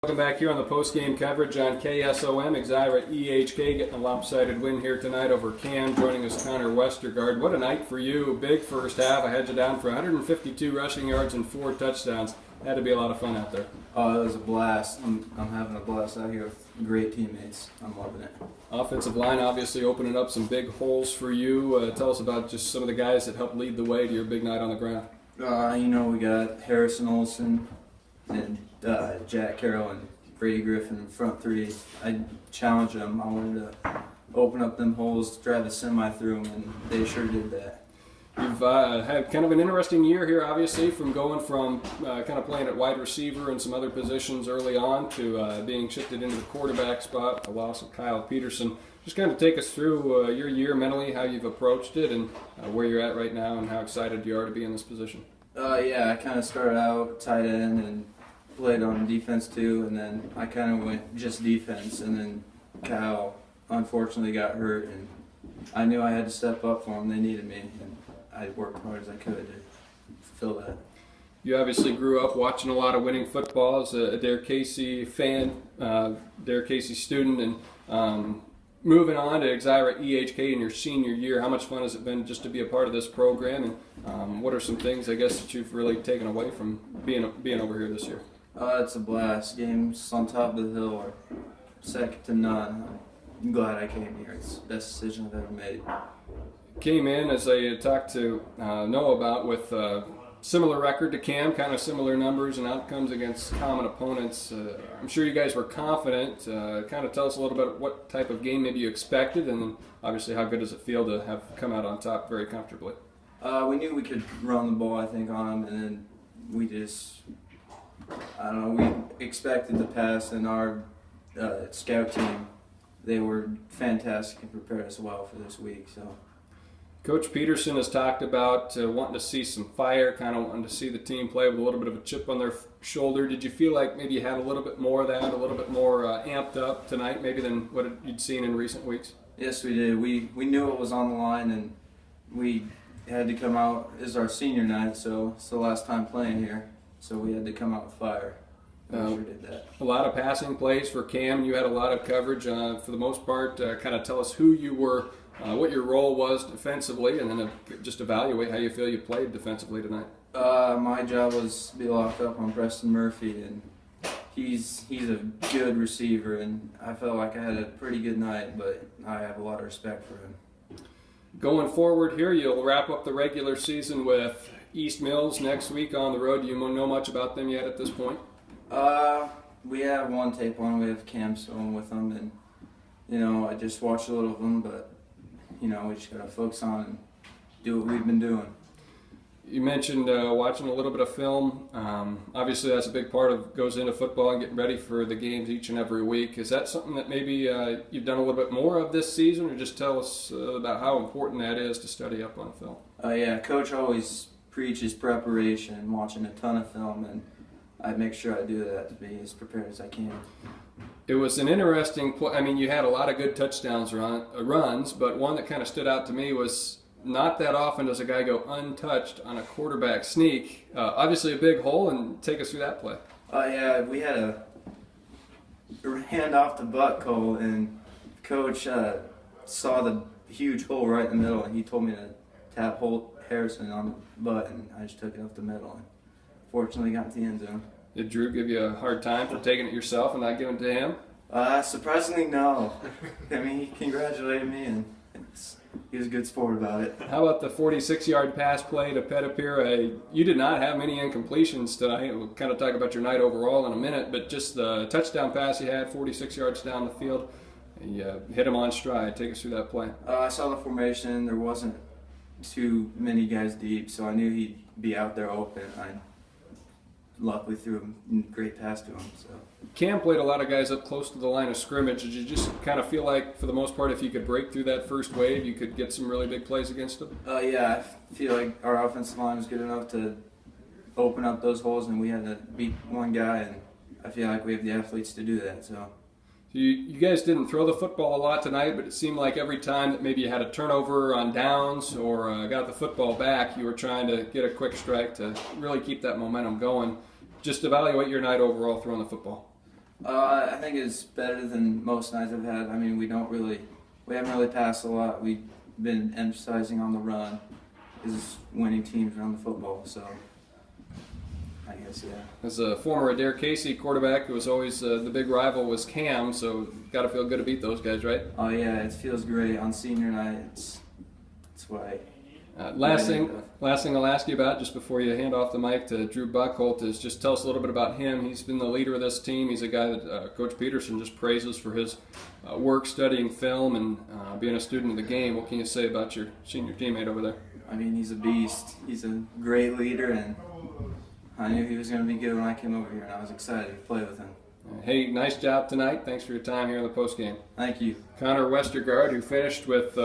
Welcome back here on the post-game coverage on KSOM. Exira-EHK getting a lopsided win here tonight over Cam. Joining us, Connor Westergaard. What a night for you. Big first half. I had you down for 152 rushing yards and 4 touchdowns. Had to be a lot of fun out there. Oh, it was a blast. I'm having a blast out here with great teammates. I'm loving it. Offensive line obviously opening up some big holes for you. Tell us about just some of the guys that helped lead the way to your big night on the ground. We got Harrison Olsen and Jack Carroll and Brady Griffin in front three. I challenged them. I wanted to open up them holes, drive a semi through them, and they sure did that. You've had kind of an interesting year here, obviously, from going from kind of playing at wide receiver and some other positions early on to being shifted into the quarterback spot, the loss of Kyle Peterson. Just kind of take us through your year mentally, how you've approached it, and where you're at right now, and how excited you are to be in this position. Yeah, I kind of started out tight end and played on defense too, and then I kind of went just defense, and then Kyle unfortunately got hurt, and I knew I had to step up for them. They needed me, and I worked hard as I could to fulfill that. You obviously grew up watching a lot of winning football as a Dare Casey fan, Dare Casey student, and moving on to Exira-EHK in your senior year. How much fun has it been just to be a part of this program, and what are some things, I guess, that you've really taken away from being over here this year? It's a blast. Games on top of the hill are second to none. I'm glad I came here. It's the best decision I've ever made. Came in, as I talked to Noah about, with a similar record to Cam, kind of similar numbers and outcomes against common opponents. I'm sure you guys were confident. Kind of tell us a little bit what type of game maybe you expected, and then obviously how good does it feel to have come out on top very comfortably? We knew we could run the ball, I think, on them, and then we just, we expected the pass, and our scout team, they were fantastic and prepared us well for this week. So. Coach Peterson has talked about wanting to see some fire, kind of wanting to see the team play with a little bit of a chip on their shoulder. Did you feel like maybe you had a little bit more of that, a little bit more amped up tonight maybe than what you'd seen in recent weeks? Yes, we did. We knew it was on the line, and we had to come out. It's our senior night, so it's the last time playing here, so we had to come out with fire. We sure did that. A lot of passing plays for Cam. You had a lot of coverage for the most part. Kind of tell us who you were, what your role was defensively, and then just evaluate how you feel you played defensively tonight. My job was to be locked up on Preston Murphy, and he's a good receiver, and I felt like I had a pretty good night, but I have a lot of respect for him. Going forward here, you'll wrap up the regular season with East Mills next week on the road. Do you know much about them yet at this point? We have one tape on. We have Cam Stone with them, and I just watched a little of them, but we just gotta focus on and do what we've been doing. You mentioned watching a little bit of film. Obviously, that's a big part of goes into football and getting ready for the games each and every week. Is that something that maybe you've done a little bit more of this season, or just tell us about how important that is to study up on film? Yeah, Coach always preaches preparation, watching a ton of film, and I make sure I do that to be as prepared as I can. It was an interesting play. I mean, you had a lot of good touchdowns runs, but one that kind of stood out to me was not that often does a guy go untouched on a quarterback sneak. Obviously a big hole, and take us through that play. Yeah, we had a hand off to Buckle, and Coach saw the huge hole right in the middle, and he told me to tap Harrison on the butt, and I just took it off the middle, and fortunately got to the end zone. Did Drew give you a hard time for taking it yourself and not giving it to him? Surprisingly, no. I mean, he congratulated me, and he was a good sport about it. How about the 46-yard pass play to Petapir? You did not have many incompletions tonight. We'll kind of talk about your night overall in a minute, but just the touchdown pass you had, 46 yards down the field, you hit him on stride. Take us through that play. I saw the formation. There wasn't too many guys deep, so I knew he'd be out there open. I luckily threw a great pass to him. So Cam played a lot of guys up close to the line of scrimmage. Did you just kind of feel like, for the most part, if you could break through that first wave, you could get some really big plays against them? Yeah, I feel like our offensive line was good enough to open up those holes, and we had to beat one guy, and I feel like we have the athletes to do that. So you guys didn't throw the football a lot tonight, but it seemed like every time that maybe you had a turnover on downs or got the football back, you were trying to get a quick strike to really keep that momentum going. Just evaluate your night overall throwing the football. I think it's better than most nights I've had. I mean, we haven't really passed a lot. We've been emphasizing on the run, because winning teams run the football. So I guess, yeah. As a former Adair Casey quarterback, who was always the big rival was Cam, so got to feel good to beat those guys, right? Oh yeah, it feels great on senior night. It's why. Last thing I'll ask you about just before you hand off the mic to Drew Buckholt is just tell us a little bit about him. He's been the leader of this team. He's a guy that Coach Peterson just praises for his work studying film and being a student of the game. What can you say about your senior teammate over there? I mean, he's a beast. He's a great leader, and I knew he was going to be good when I came over here, and I was excited to play with him. Hey, nice job tonight. Thanks for your time here in the postgame. Thank you. Connor Westergaard, who finished with